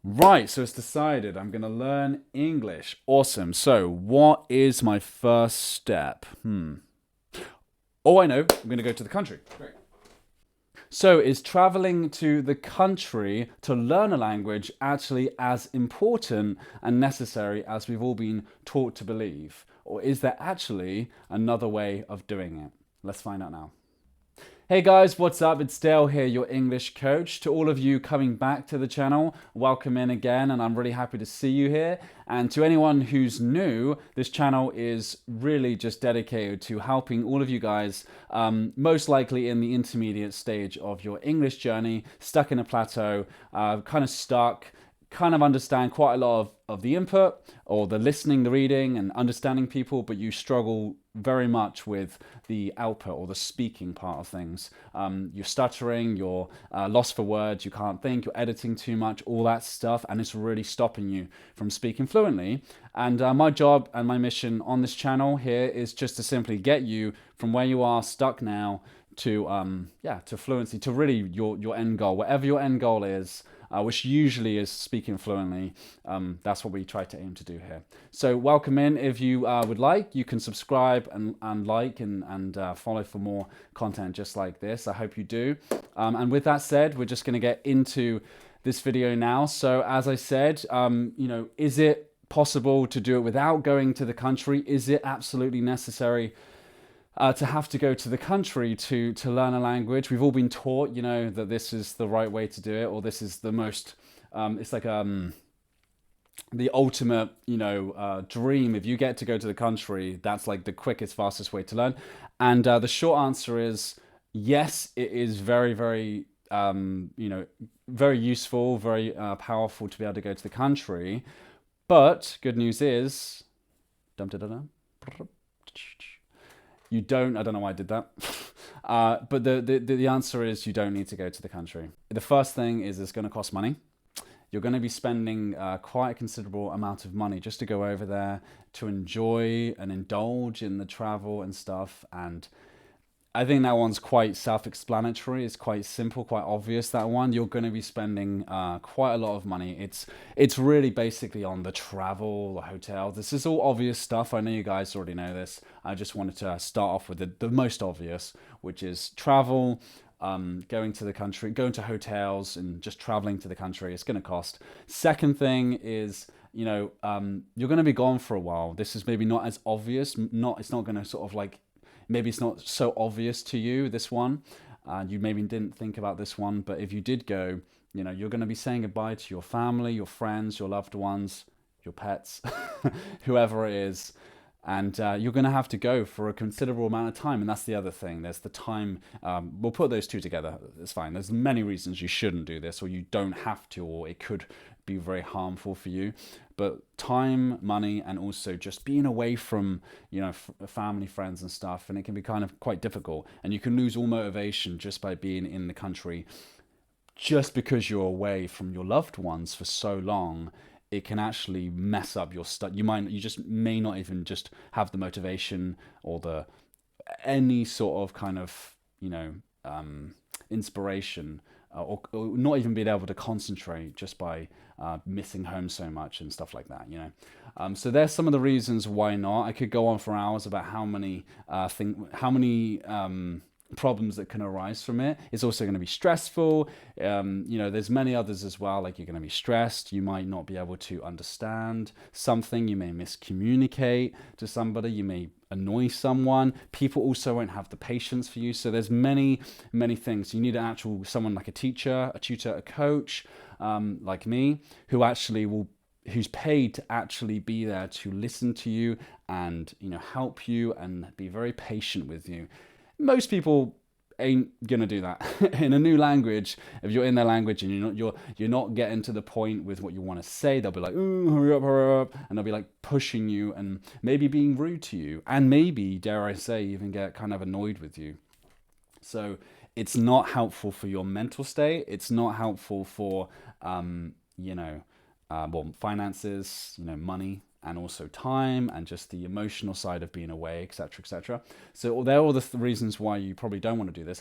Right, so it's decided I'm going to learn English. Awesome. So, what is my first step? Oh, I know. I'm going to go to the country. Great. So, is traveling to the country to learn a language actually as important and necessary as we've all been taught to believe? Or is there actually another way of doing it? Let's find out now. Hey guys, what's up? It's Dale here, your English coach. To all of you coming back to the channel, welcome in again, and I'm really happy to see you here. And to anyone who's new, this channel is really just dedicated to helping all of you guys, most likely in the intermediate stage of your English journey, stuck in a plateau, kind of stuck, kind of understand quite a lot of the input or the listening, the reading, and understanding people, but you struggle very much with the output or the speaking part of things. You're stuttering, you're lost for words, you can't think, you're editing too much, all that stuff, and it's really stopping you from speaking fluently. And my job and my mission on this channel here is just to simply get you from where you are stuck now to to fluency, to really your end goal, whatever your end goal is, which usually is speaking fluently. That's what we try to aim to do here. So welcome in. If you would like, you can subscribe and like and follow for more content just like this. I hope you do. And with that said, we're just going to get into this video now. So as I said, is it possible to do it without going to the country? Is it absolutely necessary to have to go to the country to learn a language? We've all been taught, that this is the right way to do it, or this is the most. It's like the ultimate, dream. If you get to go to the country, that's like the quickest, fastest way to learn. And the short answer is yes. It is very, very, very useful, very powerful to be able to go to the country. But good news is, dum da da dum. You don't. I don't know why I did that. But the answer is you don't need to go to the country. The first thing is it's going to cost money. You're going to be spending quite a considerable amount of money just to go over there to enjoy and indulge in the travel and stuff. And I think that one's quite self-explanatory. It's quite simple, quite obvious. That one, you're going to be spending quite a lot of money. It's really basically on the travel, the hotel. This is all obvious stuff. I know you guys already know this. I just wanted to start off with the most obvious, which is travel. Going to the country, going to hotels, and just traveling to the country. It's going to cost. Second thing is, you're going to be gone for a while. This is maybe not as obvious. It's not going to sort of like. Maybe it's not so obvious to you, this one. You maybe didn't think about this one, but if you did go, you're going to be saying goodbye to your family, your friends, your loved ones, your pets, whoever it is. And you're going to have to go for a considerable amount of time. And that's the other thing. There's the time. We'll put those two together. It's fine. There's many reasons you shouldn't do this, or you don't have to, or it could be very harmful for you. But time, money, and also just being away from, family, friends and stuff. And it can be kind of quite difficult. And you can lose all motivation just by being in the country. Just because you're away from your loved ones for so long, it can actually mess up your stuff. You just may not even just have the motivation or the any sort of kind of inspiration, or not even being able to concentrate just by missing home so much and stuff like that. So there's some of the reasons why not. I could go on for hours about how many problems that can arise from it. It's also going to be stressful. There's many others as well. Like, you're going to be stressed. You might not be able to understand something. You may miscommunicate to somebody. You may annoy someone. People also won't have the patience for you. So there's many, many things. You need someone like a teacher, a tutor, a coach, like me, who's paid to actually be there to listen to you and help you and be very patient with you. Most people ain't gonna do that in a new language. If you're in their language and you're not getting to the point with what you want to say, they'll be like, "Ooh, hurry up," and they'll be like pushing you and maybe being rude to you, and maybe, dare I say, even get kind of annoyed with you. So it's not helpful for your mental state. It's not helpful for finances, money, and also time, and just the emotional side of being away, etc., etc. So they're all the reasons why you probably don't want to do this.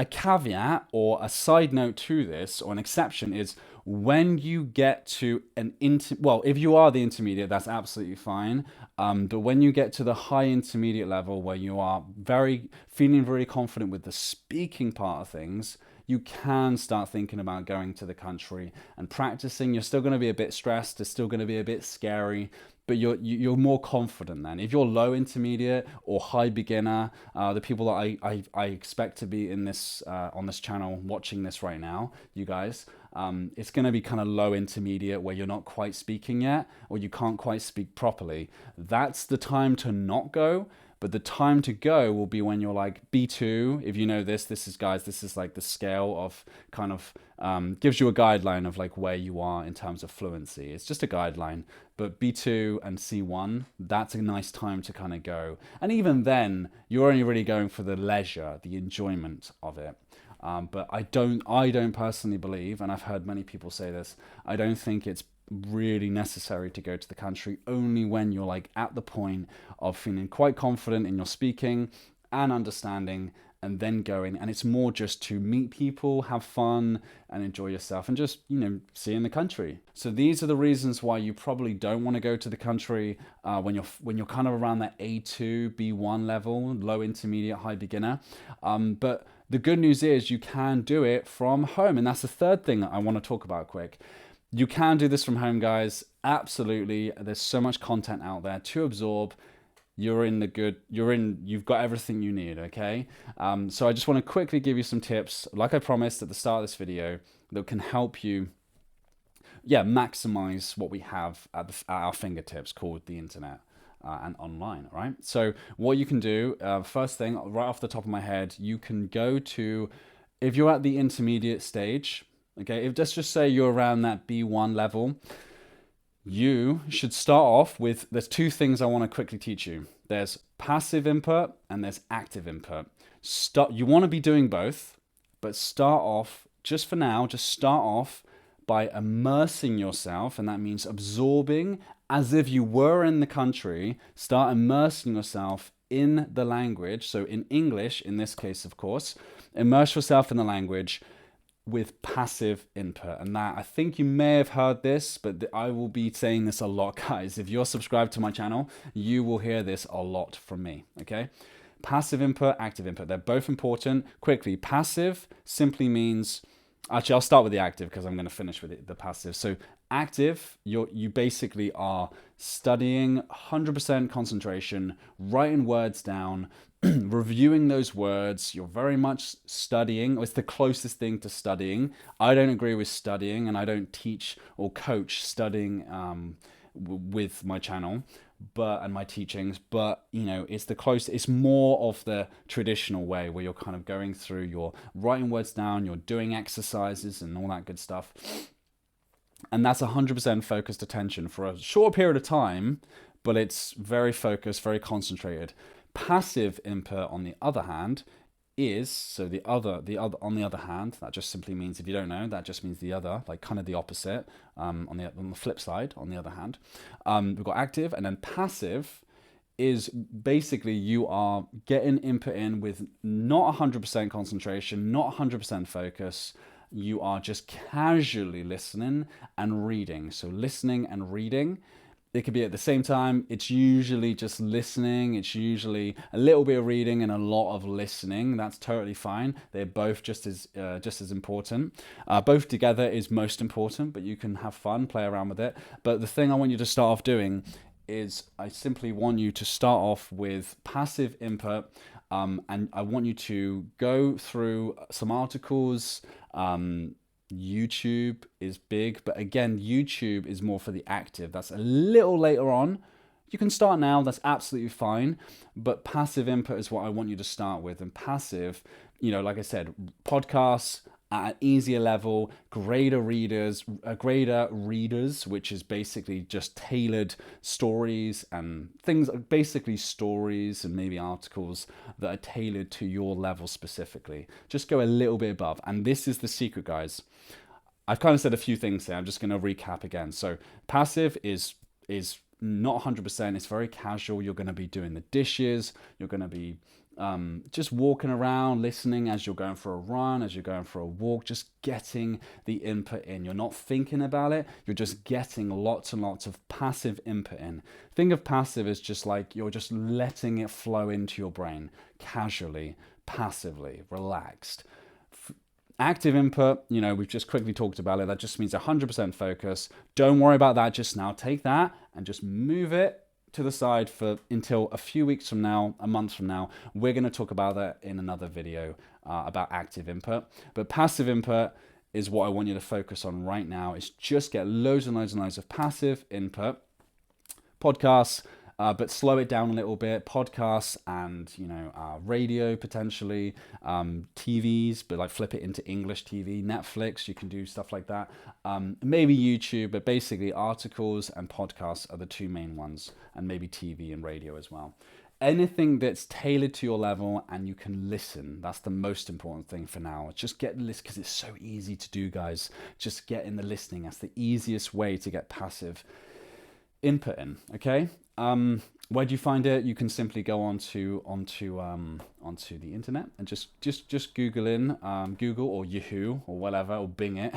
A caveat or a side note to this, or an exception, is when you get to well, if you are the intermediate, that's absolutely fine. But when you get to the high intermediate level, where you are feeling very confident with the speaking part of things, you can start thinking about going to the country and practicing. You're still going to be a bit stressed. It's still going to be a bit scary, but you're more confident then. If you're low intermediate or high beginner, the people that I expect to be in this on this channel watching this right now, you guys, it's going to be kind of low intermediate where you're not quite speaking yet, or you can't quite speak properly. That's the time to not go. But the time to go will be when you're like B2. If you know this is, guys, this is like the scale of kind of gives you a guideline of like where you are in terms of fluency. It's just a guideline. But B2 and C1, that's a nice time to kind of go. And even then, you're only really going for the leisure, the enjoyment of it. But I don't personally believe, and I've heard many people say this, I don't think it's really necessary to go to the country, only when you're like at the point of feeling quite confident in your speaking and understanding, and then going. And it's more just to meet people, have fun and enjoy yourself, and just, you know, seeing the country. So these are the reasons why you probably don't want to go to the country when you're kind of around that A2 B1 level, low intermediate, high beginner. But the good news is you can do it from home, and that's the third thing I want to talk about quick. You can do this from home, guys. Absolutely. There's so much content out there to absorb. You've got everything you need, okay? So I just want to quickly give you some tips, like I promised at the start of this video, that can help you, maximize what we have at our fingertips, called the internet. And online, right? So what you can do, first thing, right off the top of my head, you can go to, if you're at the intermediate stage, okay, let's just say you're around that B1 level, you should start off with, there's two things I want to quickly teach you. There's passive input and there's active input. You want to be doing both, but start off, just for now, start off by immersing yourself, and that means absorbing as if you were in the country. Start immersing yourself in the language. So in English, in this case, of course, immerse yourself in the language with passive input. And that, I think you may have heard this, but I will be saying this a lot, guys. If you're subscribed to my channel, you will hear this a lot from me, okay? Passive input, active input, they're both important. Quickly, passive simply means, actually, I'll start with the active because I'm going to finish with the passive. So active, you basically are studying 100% concentration, writing words down, reviewing those words. You're very much studying. It's the closest thing to studying. I don't agree with studying, and I don't teach or coach studying with my channel and my teachings, but you know, it's more of the traditional way, where you're kind of going through, you're writing words down, you're doing exercises and all that good stuff. And that's 100% focused attention for a short period of time, but it's very focused, very concentrated. Passive input, on the other hand, is, so the other on the other hand, that just simply means, if you don't know, that just means the other, like kind of the opposite. On the flip side, on the other hand, we've got active, and then passive is basically you are getting input in with not 100% concentration, not 100% focus. You are just casually listening and reading. So listening and reading, it could be at the same time. It's usually just listening. It's usually a little bit of reading and a lot of listening. That's totally fine. They're both just as important. Both together is most important, but you can have fun, play around with it. But the thing I want you to start off doing is, I simply want you to start off with passive input, and I want you to go through some articles. YouTube is big, but again, YouTube is more for the active. That's a little later on. You can start now, that's absolutely fine, but passive input is what I want you to start with. And passive, you know, like I said, podcasts at an easier level, greater readers, which is basically just tailored stories and things, basically stories and maybe articles that are tailored to your level specifically. Just go a little bit above. And this is the secret, guys. I've kind of said a few things here. I'm just going to recap again. So passive is not 100%. It's very casual. You're going to be doing the dishes. You're going to be just walking around, listening as you're going for a run, as you're going for a walk, just getting the input in. You're not thinking about it, you're just getting lots and lots of passive input in. Think of passive as just like you're just letting it flow into your brain casually, passively, relaxed. Active input, we've just quickly talked about it. That just means 100% focus. Don't worry about that just now. Take that and just move it to the side for until a few weeks from now, a month from now. We're going to talk about that in another video about active input. But passive input is what I want you to focus on right now, is just get loads and loads and loads of passive input. Podcasts, but slow it down a little bit. Podcasts and radio potentially, TVs, but like flip it into English TV, Netflix. You can do stuff like that. Maybe YouTube, but basically articles and podcasts are the two main ones, and maybe TV and radio as well. Anything that's tailored to your level and you can listen. That's the most important thing for now. Just get the list, because it's so easy to do, guys. Just get in the listening. That's the easiest way to get passive input in. Okay. Where do you find it? You can simply go onto the internet and just Google in Google or Yahoo or whatever, or Bing it.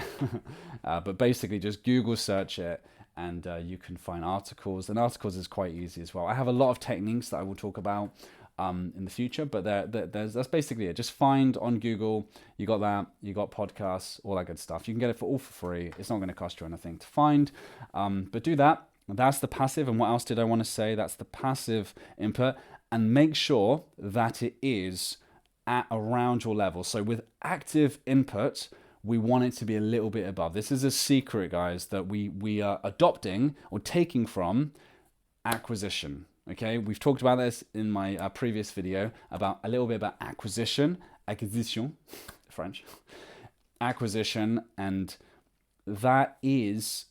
But basically just Google search it, and you can find articles. And articles is quite easy as well. I have a lot of techniques that I will talk about in the future, but that's basically it. Just find on Google. You got that. You got podcasts, all that good stuff. You can get it all for free. It's not going to cost you anything to find. But do that. That's the passive. And what else did I want to say? That's the passive input. And make sure that it is at around your level. So with active input, we want it to be a little bit above. This is a secret, guys, that we are adopting or taking from acquisition. Okay, we've talked about this in my previous video about a little bit about acquisition, French, acquisition, and that is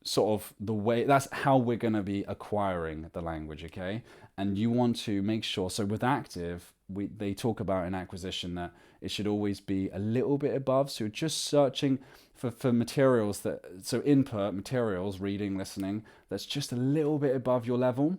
sort of the way, that's how we're going to be acquiring the language, okay? And you want to make sure, so with active, they talk about in acquisition that it should always be a little bit above, so you're just searching for materials that, so input, materials, reading, listening, that's just a little bit above your level.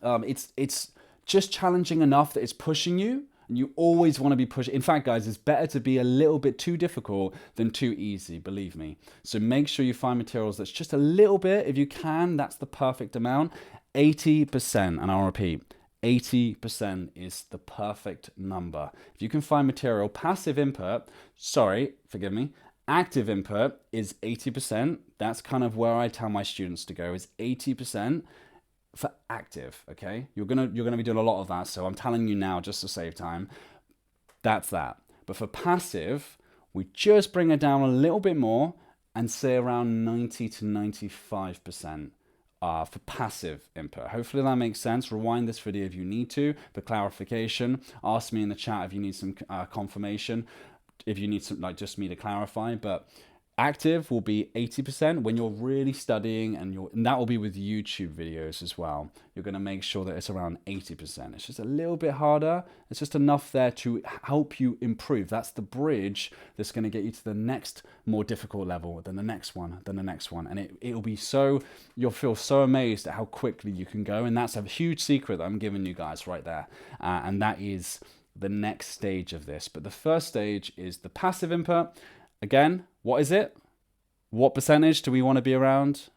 It's just challenging enough that it's pushing you, and you always want to be pushing. In fact, guys, it's better to be a little bit too difficult than too easy, believe me. So make sure you find materials that's just a little bit, if you can, that's the perfect amount. 80%, and I'll repeat, 80% is the perfect number. If you can find material, passive input, forgive me, active input is 80%. That's kind of where I tell my students to go, is 80%. For active, okay? You're gonna be doing a lot of that, so I'm telling you now just to save time. That's that. But for passive, we just bring it down a little bit more and say around 90 to 95% for passive input. Hopefully that makes sense. Rewind this video if you need to for clarification. Ask me in the chat if you need some confirmation, if you need some, like, just me to clarify. But active will be 80% when you're really studying, and that will be with YouTube videos as well. You're going to make sure that it's around 80%. It's just a little bit harder. It's just enough there to help you improve. That's the bridge that's going to get you to the next more difficult level, then the next one, then the next one. And it'll be so, you'll feel so amazed at how quickly you can go. And that's a huge secret that I'm giving you guys right there. And that is the next stage of this. But the first stage is the passive input. Again, what is it? What percentage do we want to be around?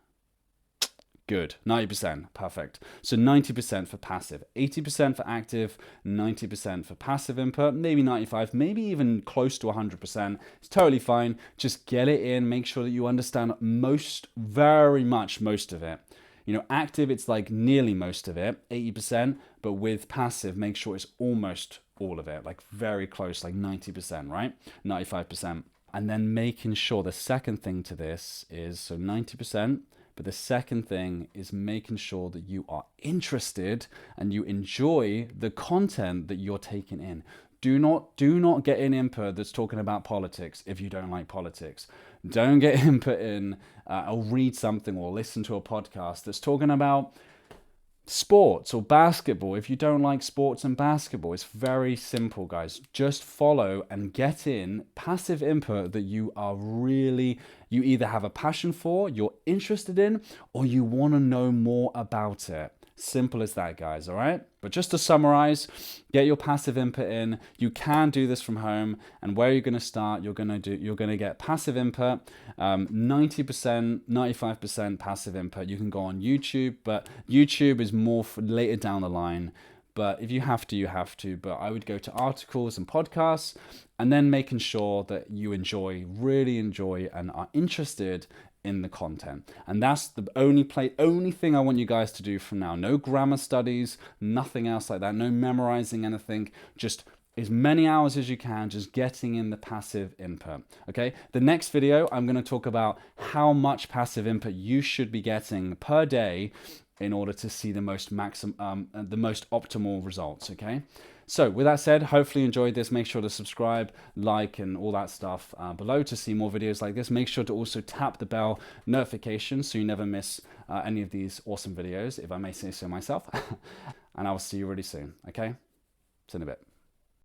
Good, 90%, perfect. So 90% for passive, 80% for active, 90% for passive input, maybe 95, maybe even close to 100%. It's totally fine. Just get it in, make sure that you understand very much most of it. Active, it's like nearly most of it, 80%, but with passive, make sure it's almost all of it, like very close, like 90%, right? 95%. And then making sure the second thing to this is, so 90%, but the second thing is making sure that you are interested and you enjoy the content that you're taking in. Do not get in input that's talking about politics if you don't like politics. Don't get input in or read something or listen to a podcast that's talking about sports or basketball if you don't like sports and basketball. It's very simple, guys. Just follow and get in passive input that you either have a passion for, you're interested in, or you want to know more about it. Simple as that, guys, all right? But just to summarize, get your passive input in. You can do this from home, and where you're going to start, you're going to get passive input, 90%, 95% passive input. You can go on YouTube, but YouTube is more for later down the line. But if you have to, you have to. But I would go to articles and podcasts, and then making sure that you really enjoy, and are interested in the content. And that's the only thing I want you guys to do from now. No grammar studies, nothing else like that. No memorizing anything. Just as many hours as you can, just getting in the passive input. Okay. The next video, I'm going to talk about how much passive input you should be getting per day in order to see the most optimal results. Okay. So with that said, hopefully you enjoyed this. Make sure to subscribe, like, and all that stuff below to see more videos like this. Make sure to also tap the bell notification so you never miss any of these awesome videos, if I may say so myself. And I will see you really soon. Okay. See you in a bit.